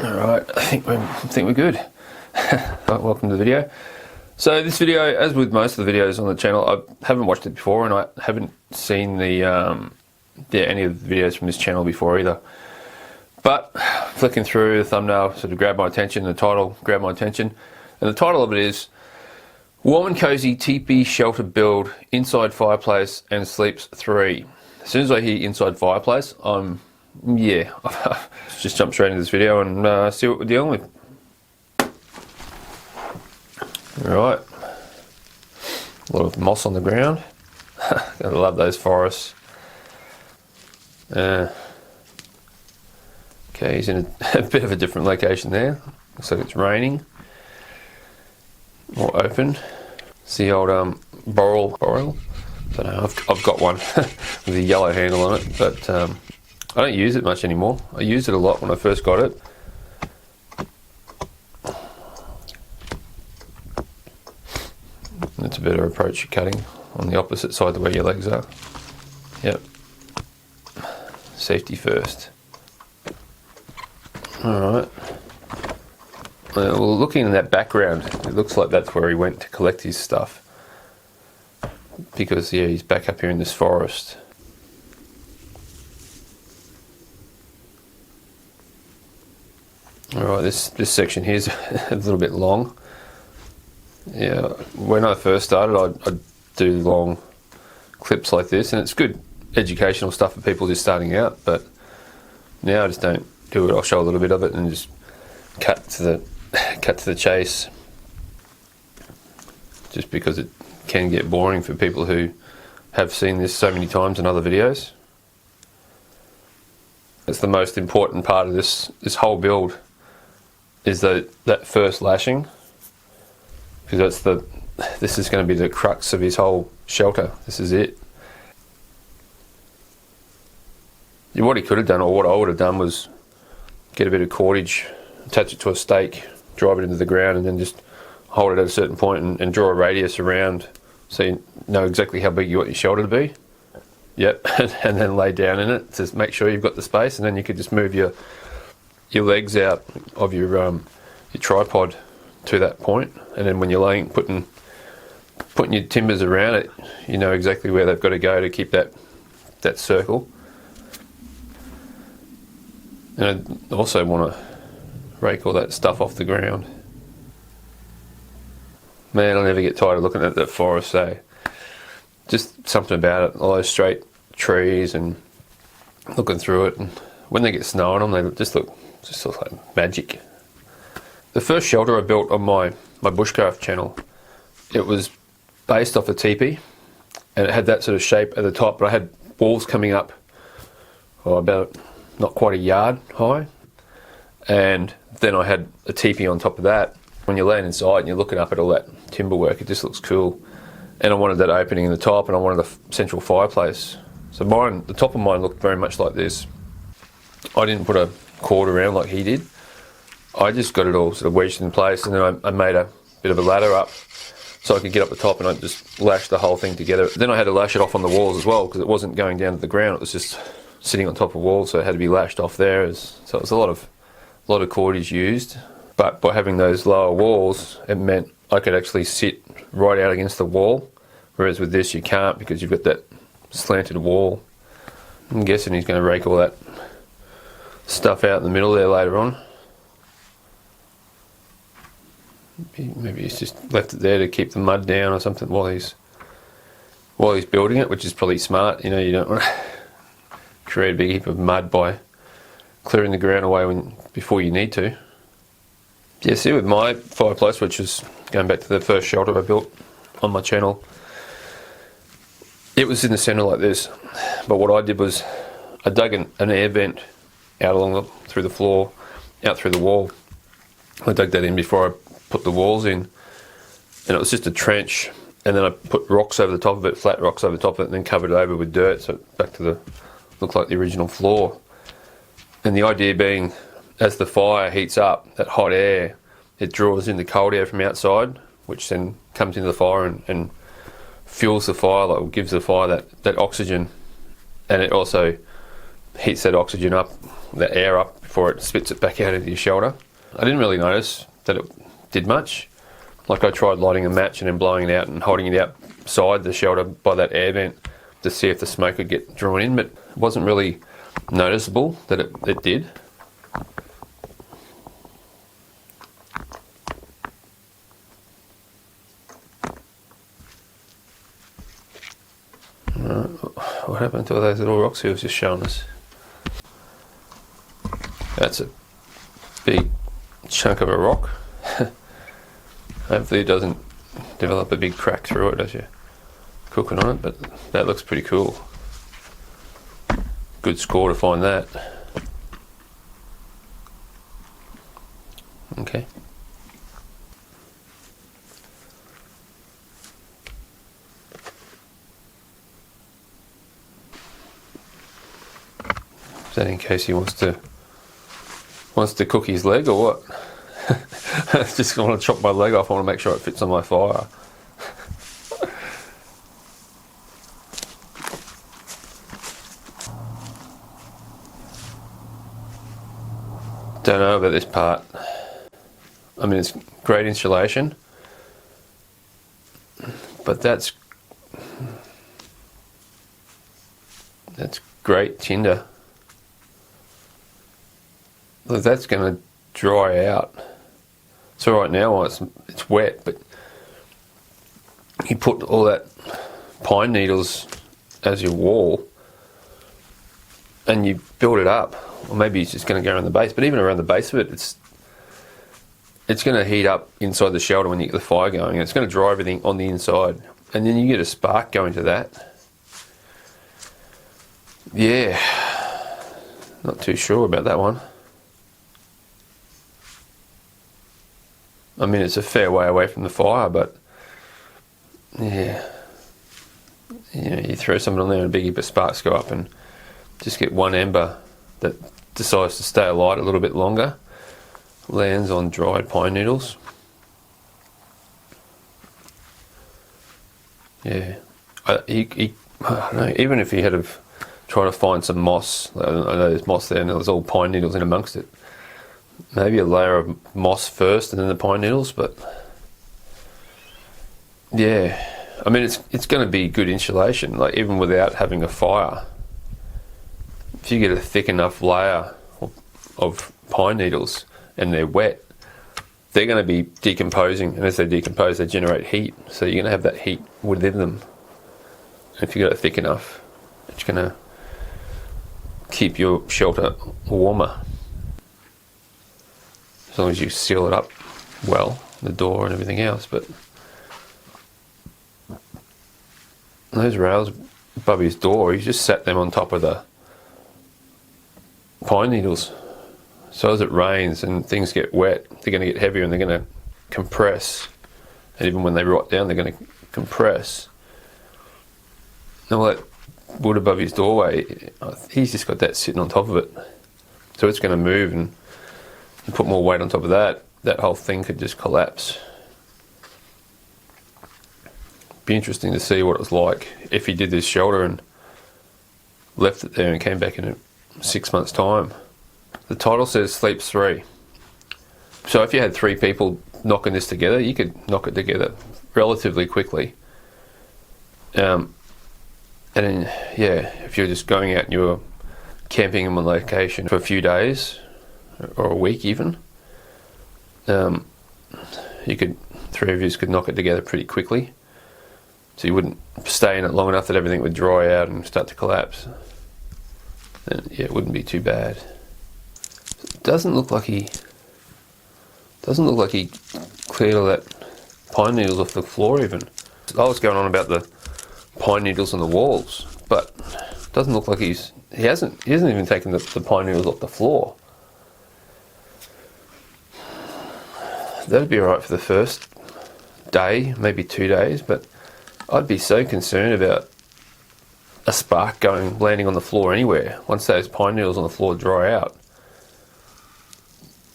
Alright, I think we're good. Welcome to the video. So this video, as with most of the videos on the channel, I haven't watched it before, and I haven't seen the any of the videos from this channel before either. But flicking through the thumbnail sort of grabbed my attention, the title grabbed my attention, and the title of it is Warm and Cozy Teepee Shelter Build Inside Fireplace and Sleeps 3. As soon as I hear inside fireplace, just jump straight into this video and see what we're dealing with. Alright, a lot of moss on the ground. I love those forests. Okay, he's in a bit of a different location there. Looks like it's raining. More open. It's the old boral. I don't know, I've got one with a yellow handle on it, but I don't use it much anymore. I used it a lot when I first got it. That's a better approach to cutting on the opposite side of where your legs are. Yep. Safety first. Alright. Well, looking in that background, it looks like that's where he went to collect his stuff. Because, yeah, he's back up here in this forest. Alright, this section here is a little bit long. Yeah, when I first started, I'd do long clips like this, and it's good educational stuff for people just starting out, but now I just don't do it. I'll show a little bit of it and just cut to the chase, just because it can get boring for people who have seen this so many times in other videos. It's the most important part of this whole build, is that first lashing, because this is going to be the crux of his whole shelter. This is it. What he could have done, or what I would have done, was get a bit of cordage, attach it to a stake, drive it into the ground, and then just hold it at a certain point and draw a radius around so you know exactly how big you want your shelter to be. Yep, and then lay down in it to make sure you've got the space, and then you could just move your legs out of your tripod to that point, and then when you're laying, putting your timbers around it, you know exactly where they've got to go to keep that circle. And I also want to rake all that stuff off the ground. Man, I'll never get tired of looking at that forest, so just something about it, all those straight trees, and looking through it, and when they get snow on them, they just look like magic. The first shelter I built on my Bushcraft channel, it was based off a teepee, and it had that sort of shape at the top, but I had walls coming up about not quite a yard high, and then I had a teepee on top of that. When you're laying inside and you're looking up at all that timber work, it just looks cool. And I wanted that opening in the top, and I wanted a central fireplace. So the top of mine looked very much like this. I didn't put a cord around like he did. I just got it all sort of wedged in place, and then I made a bit of a ladder up so I could get up the top, and I just lashed the whole thing together. Then I had to lash it off on the walls as well, because it wasn't going down to the ground, it was just sitting on top of walls, so it had to be lashed off there. So it was a lot of cordage used. But by having those lower walls, it meant I could actually sit right out against the wall, whereas with this you can't, because you've got that slanted wall. I'm guessing he's going to rake all that stuff out in the middle there later on. Maybe he's just left it there to keep the mud down or something while he's building it, which is probably smart. You know, you don't want to create a big heap of mud by clearing the ground away before you need to. Yeah, see, with my fireplace, which is going back to the first shelter I built on my channel, it was in the centre like this. But what I did was I dug an air vent out through the floor, out through the wall. I dug that in before I put the walls in, and it was just a trench, and then I put rocks over the top of it, flat rocks over the top of it, and then covered it over with dirt, so back to looked like the original floor. And the idea being, as the fire heats up, that hot air, it draws in the cold air from outside, which then comes into the fire and fuels the fire, like gives the fire that oxygen, and it also heats that oxygen up, that air up, before it spits it back out into your shelter. I didn't really notice that it did much. Like I tried lighting a match and then blowing it out and holding it outside the shelter by that air vent to see if the smoke would get drawn in, but it wasn't really noticeable that it did. What happened to all those little rocks he was just showing us? That's a big chunk of a rock. Hopefully it doesn't develop a big crack through it as you're cooking on it, but that looks pretty cool. Good score to find that. Okay. Is that in case he wants to cook his leg or what? I just want to chop my leg off. I want to make sure it fits on my fire. Don't know about this part. I mean, it's great insulation, but that's great tinder. Look, that's going to dry out. So right now it's wet, but you put all that pine needles as your wall and you build it up. Or maybe it's just going to go around the base, but even around the base of it, it's going to heat up inside the shelter when you get the fire going. And it's going to dry everything on the inside, and then you get a spark going to that. Yeah, not too sure about that one. I mean, it's a fair way away from the fire, but yeah, you throw something on there and a big heap of sparks go up, and just get one ember that decides to stay alight a little bit longer, lands on dried pine needles. Yeah, I don't know, even if he had have tried to find some moss, I know there's moss there and there's all pine needles in amongst it, maybe a layer of moss first and then the pine needles, but yeah, I mean it's going to be good insulation, like even without having a fire. If you get a thick enough layer of pine needles and they're wet, they're going to be decomposing, and as they decompose they generate heat, so you're going to have that heat within them. And if you get it thick enough, it's going to keep your shelter warmer, as long as you seal it up well, the door and everything else. But those rails above his door, he just sat them on top of the pine needles, so as it rains and things get wet, they're going to get heavier and they're going to compress, and even when they rot down they're going to compress. And all that wood above his doorway, he's just got that sitting on top of it, so it's going to move, and you put more weight on top of that, that whole thing could just collapse. Be interesting to see what it was like if he did this shelter and left it there and came back in 6 months' time. The title says sleeps 3. So if you had 3 people knocking this together, you could knock it together relatively quickly. And then, yeah, if you're just going out and you're camping in one location for a few days or a week even, you could, 3 of you could knock it together pretty quickly. So you wouldn't stay in it long enough that everything would dry out and start to collapse. And yeah, it wouldn't be too bad. It doesn't look like he cleared all that pine needles off the floor even. I was going on about the pine needles on the walls, but it doesn't look like he hasn't even taken the pine needles off the floor. That'd be alright for the first day, maybe 2 days, but I'd be so concerned about a spark landing on the floor anywhere once those pine needles on the floor dry out.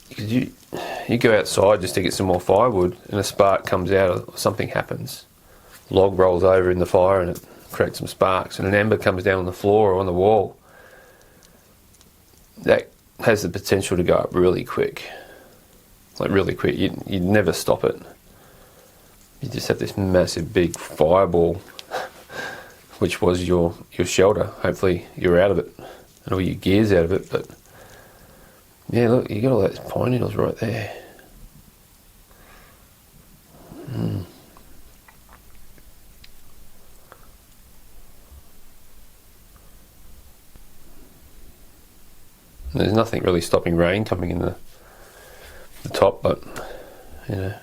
Because you go outside just to get some more firewood and a spark comes out or something happens. Log rolls over in the fire and it creates some sparks, and an ember comes down on the floor or on the wall. that has the potential to go up really quick. Like really quick. You'd never stop it. You just have this massive big fireball, which was your shelter. Hopefully you're out of it and all your gear's out of it. But yeah, look, you got all those pine needles right there. There's nothing really stopping rain coming in the top, but you know,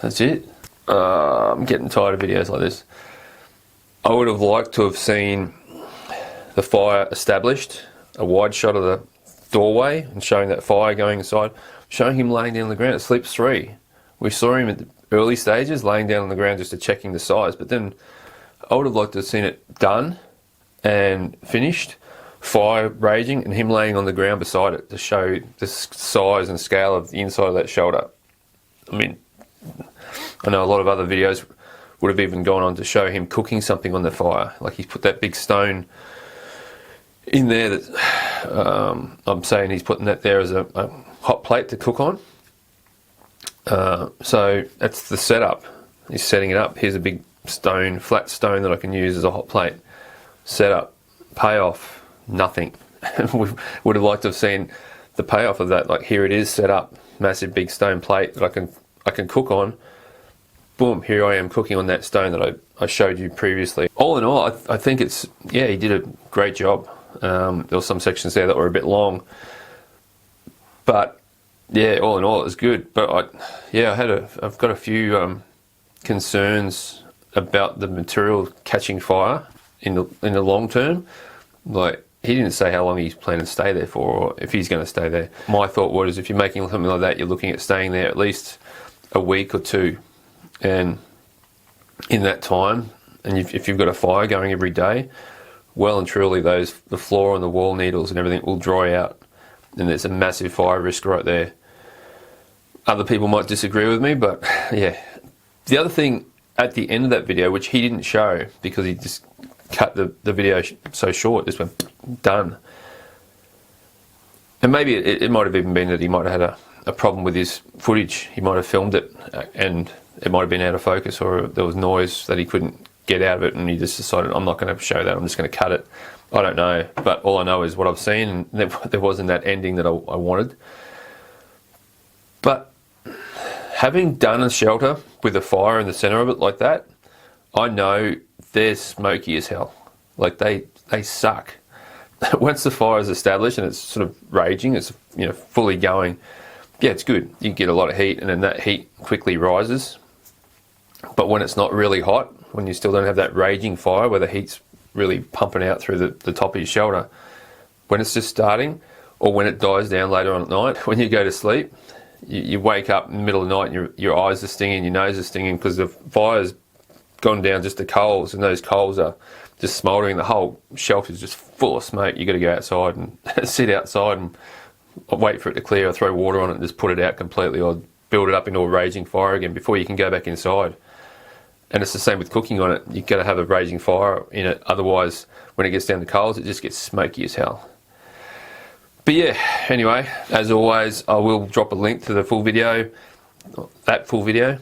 that's it. I'm getting tired of videos like this. I would have liked to have seen the fire established, a wide shot of the doorway and showing that fire going inside, showing him laying down on the ground. It sleeps 3. We saw him at the early stages laying down on the ground just to checking the size, but then I would have liked to have seen it done and finished, fire raging, and him laying on the ground beside it to show the size and scale of the inside of that shelter. I mean, I know a lot of other videos would have even gone on to show him cooking something on the fire. Like he's put that big stone in there that I'm saying he's putting that there as a hot plate to cook on. So that's the setup. He's setting it up. Here's a big stone, flat stone that I can use as a hot plate. Setup, payoff, nothing. We would have liked to have seen the payoff of that. Like here it is set up, massive big stone plate that I can cook on. Boom, here I am cooking on that stone that I showed you previously. All in all, I think it's, yeah, he did a great job. There were some sections there that were a bit long, but yeah, all in all it was good. But I've got a few concerns about the material catching fire in the long term. Like, he didn't say how long he's planning to stay there for, or if he's going to stay there. My thought was, if you're making something like that, you're looking at staying there at least a week or 2. And in that time, and if you've got a fire going every day, well and truly the floor and the wall needles and everything will dry out. And there's a massive fire risk right there. Other people might disagree with me, but yeah. The other thing at the end of that video, which he didn't show because he just cut the video so short, just went done. And maybe it might have even been that he might have had a problem with his footage. He might have filmed it and it might have been out of focus, or there was noise that he couldn't get out of it, and he just decided, I'm not going to show that, I'm just going to cut it. I don't know, but all I know is what I've seen, and there wasn't that ending that I wanted. But having done a shelter with a fire in the center of it like that, I know they're smoky as hell. Like they suck. Once the fire is established and it's sort of raging, it's, you know, fully going, yeah, it's good. You get a lot of heat, and then that heat quickly rises. But when it's not really hot, when you still don't have that raging fire where the heat's really pumping out through the top of your shelter, when it's just starting, or when it dies down later on at night, when you go to sleep, you wake up in the middle of the night and your eyes are stinging, your nose is stinging, because the fire's gone down just to coals, and those coals are just smouldering. The whole shelter's just full of smoke. You got to go outside and sit outside and wait for it to clear, or throw water on it and just put it out completely, or build it up into a raging fire again before you can go back inside. And it's the same with cooking on it. You've got to have a raging fire in it, otherwise when it gets down to coals it just gets smoky as hell. But yeah, anyway, as always, I will drop a link to the full video, that full video,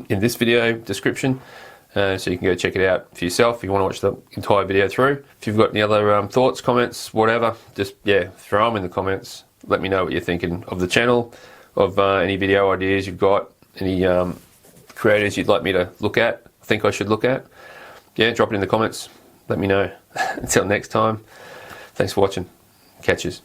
in this video description, so you can go check it out for yourself if you want to watch the entire video through. If you've got any other thoughts, comments, whatever, just, yeah, throw them in the comments. Let me know what you're thinking of the channel, of any video ideas you've got, any creators you'd like me to look at, think I should look at. Yeah, drop it in the comments. Let me know. Until next time, thanks for watching. Catches.